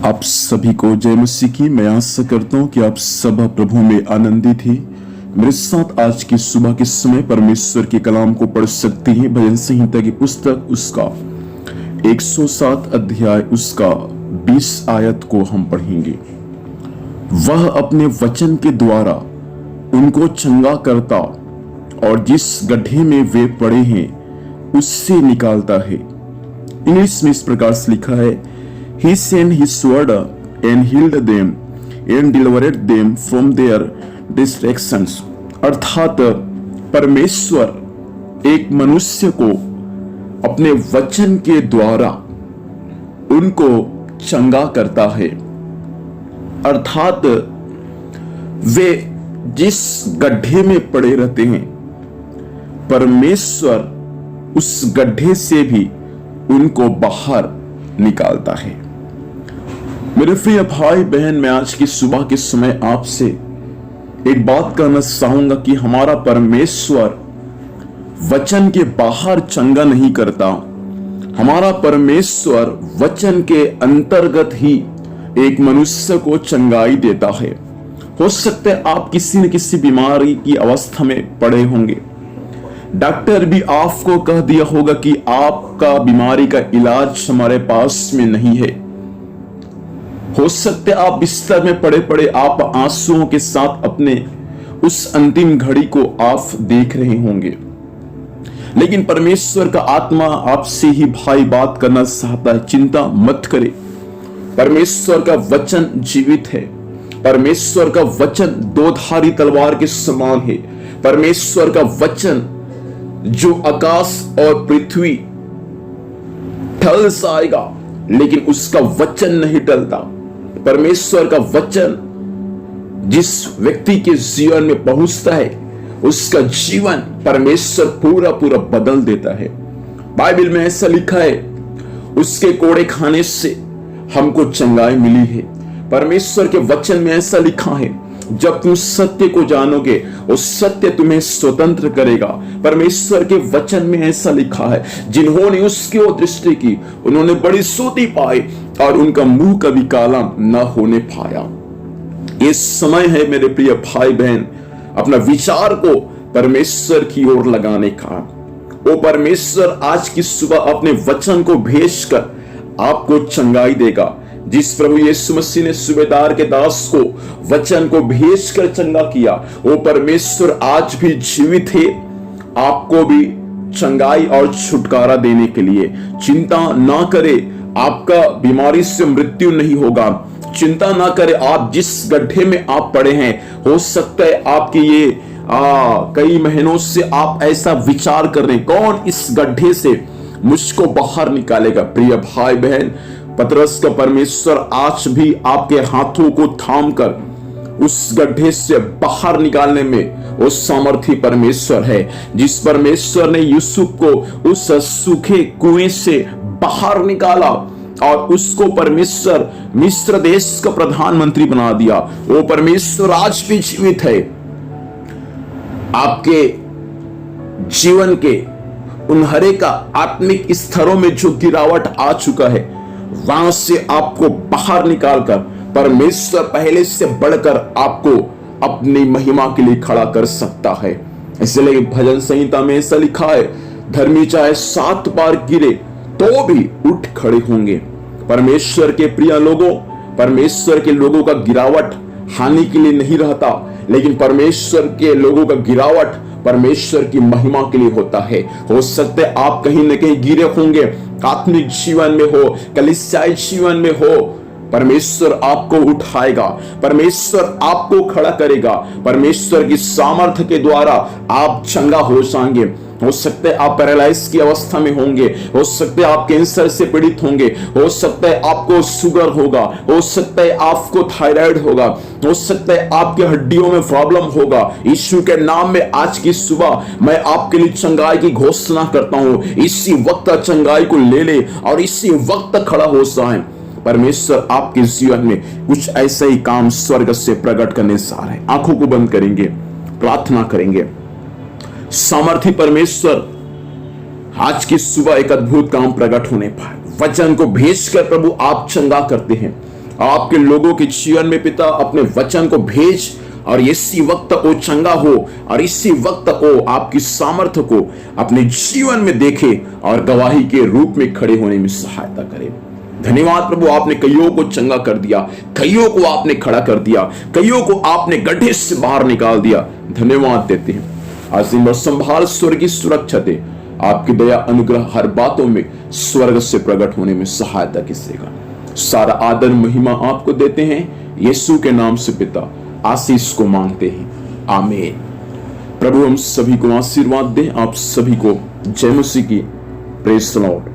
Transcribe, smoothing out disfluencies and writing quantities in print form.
आप सभी को जय मसीह की। मैं आशा करता हूं कि आप सब प्रभु में आनंदित हैं। मेरे साथ आज की सुबह के समय परमेश्वर के कलाम को पढ़ सकते हैं। भजन संहिता की पुस्तक उसका 107 अध्याय उसका 20 आयत को हम पढ़ेंगे। वह अपने वचन के द्वारा उनको चंगा करता और जिस गड्ढे में वे पड़े हैं उससे निकालता है। इंग्लिश में इस प्रकार से लिखा है, He sent his word and healed them and delivered them from their distractions। अर्थात परमेश्वर एक मनुष्य को अपने वचन के द्वारा उनको चंगा करता है। अर्थात वे जिस गड्ढे में पड़े रहते हैं, परमेश्वर उस गड्ढे से भी उनको बाहर निकालता है। मेरे प्रिय भाई बहन, मैं आज की सुबह के समय आपसे एक बात कहना चाहूंगा कि हमारा परमेश्वर वचन के बाहर चंगा नहीं करता। हमारा परमेश्वर वचन के अंतर्गत ही एक मनुष्य को चंगाई देता है। हो सकता है आप किसी न किसी बीमारी की अवस्था में पड़े होंगे। डॉक्टर भी आपको कह दिया होगा कि आपका बीमारी का इलाज हमारे पास में नहीं है। हो सकता है आप बिस्तर में पड़े पड़े आप आंसुओं के साथ अपने उस अंतिम घड़ी को आप देख रहे होंगे, लेकिन परमेश्वर का आत्मा आपसे ही भाई बात करना चाहता है। चिंता मत करें, परमेश्वर का वचन जीवित है। परमेश्वर का वचन दो धारी तलवार के समान है। परमेश्वर का वचन जो आकाश और पृथ्वी टल जाएगा, लेकिन उसका वचन नहीं टलता। परमेश्वर का वचन जिस व्यक्ति के जीवन में पहुंचता है, उसका जीवन परमेश्वर पूरा पूरा बदल देता है। बाइबल में ऐसा लिखा है, उसके कोड़े खाने से हमको चंगाई मिली है। परमेश्वर के वचन में ऐसा लिखा है, जब तुम सत्य को जानोगे वो सत्य तुम्हें स्वतंत्र करेगा। परमेश्वर के वचन में ऐसा लिखा है, जिन्होंने उसकी ओर दृष्टि की उन्होंने बड़ी स्तुति पाई और उनका मुंह कभी काला न होने पाया। ये समय है मेरे प्रिय भाई बहन, अपना विचार को परमेश्वर की ओर लगाने का। वो परमेश्वर आज की सुबह अपने वचन को भेजकर आपको चंगाई देगा। जिस प्रभु यीशु मसीह ने सूबेदार के दास को वचन को भेजकर चंगा किया, वो परमेश्वर आज भी जीवित है, आपको भी चंगाई और छुटकारा देने के लिए। चिंता ना करे, आपका बीमारी से मृत्यु नहीं होगा। चिंता ना करे, आप जिस गड्ढे में आप पड़े हैं, हो सकता है आपके ये कई महीनों से आप ऐसा विचार कर रहे हैं, कौन इस गड्ढे से मुझको बाहर निकालेगा। प्रिय भाई बहन, पतरस का परमेश्वर आज भी आपके हाथों को थामकर उस गड्ढे से बाहर निकालने में वो सामर्थी परमेश्वर है। जिस परमेश्वर ने यूसुफ को उस सूखे कुएं से बाहर निकाला और उसको परमेश्वर मिस्र देश का प्रधानमंत्री बना दिया, वो परमेश्वर आज भी जीवित है। आपके जीवन के उन हरेक आत्मिक स्तरों में जो गिरावट आ चुका है, वहां से आपको बाहर निकालकर परमेश्वर पहले से बढ़कर आपको अपनी महिमा के लिए खड़ा कर सकता है। इसलिए भजन संहिता में ऐसा लिखा है, धर्मी चाहे 7 बार गिरे तो भी उठ खड़े होंगे। परमेश्वर के प्रिय लोगों, परमेश्वर के लोगों का गिरावट हानि के लिए नहीं रहता, लेकिन परमेश्वर के लोगों का गिरावट परमेश्वर की महिमा के लिए होता है। हो सकता है आप कहीं न कहीं गिरे होंगे, आत्मिक जीवन में हो, कलीसियाई जीवन में हो, परमेश्वर आपको उठाएगा, परमेश्वर आपको खड़ा करेगा। परमेश्वर की सामर्थ्य के द्वारा आप चंगा हो जाएंगे। हो सकता है आप पैरालाइज की अवस्था में होंगे, हो सकता है आप कैंसर से पीड़ित होंगे, हो सकता है आपको शुगर होगा, हो सकता है आपको थायराइड होगा, हो सकता है आपके हड्डियों में प्रॉब्लम होगा। यीशु के नाम में आज की सुबह मैं आपके लिए चंगाई की घोषणा करता हूं। इसी वक्त चंगाई को ले ले और इसी वक्त खड़ा हो जाए। परमेश्वर आपके जीवन में कुछ ऐसा ही काम स्वर्ग से प्रकट करने जा रहे हैं। आंखों को बंद करेंगे, प्रार्थना करेंगे। सामर्थी परमेश्वर आज की सुबह एक अद्भुत काम प्रकट होने पाए। वचन को भेजकर प्रभु आप चंगा करते हैं। आपके लोगों के जीवन में पिता अपने वचन को भेज और इसी वक्त वो चंगा हो और इसी वक्त वो आपकी सामर्थ्य को अपने जीवन में देखे और गवाही के रूप में खड़े होने में सहायता करे। धन्यवाद प्रभु, आपने कईयों को चंगा कर दिया, कईयों को आपने खड़ा कर दिया, कईयों को आपने गड्ढे से बाहर निकाल दिया। धन्यवाद देते हैं। आज दिन भर संभाल, स्वर्गीय सुरक्षा दे, आपकी दया अनुग्रह हर बातों में स्वर्ग से प्रकट होने में सहायता कीजिएगा। सारा आदर महिमा आपको देते हैं, यीशु के नाम से पिता आशीष को मांगते हैं, आमीन। प्रभु हम सभी को आशीर्वाद दे। आप सभी को जय मसीह की। Praise the Lord.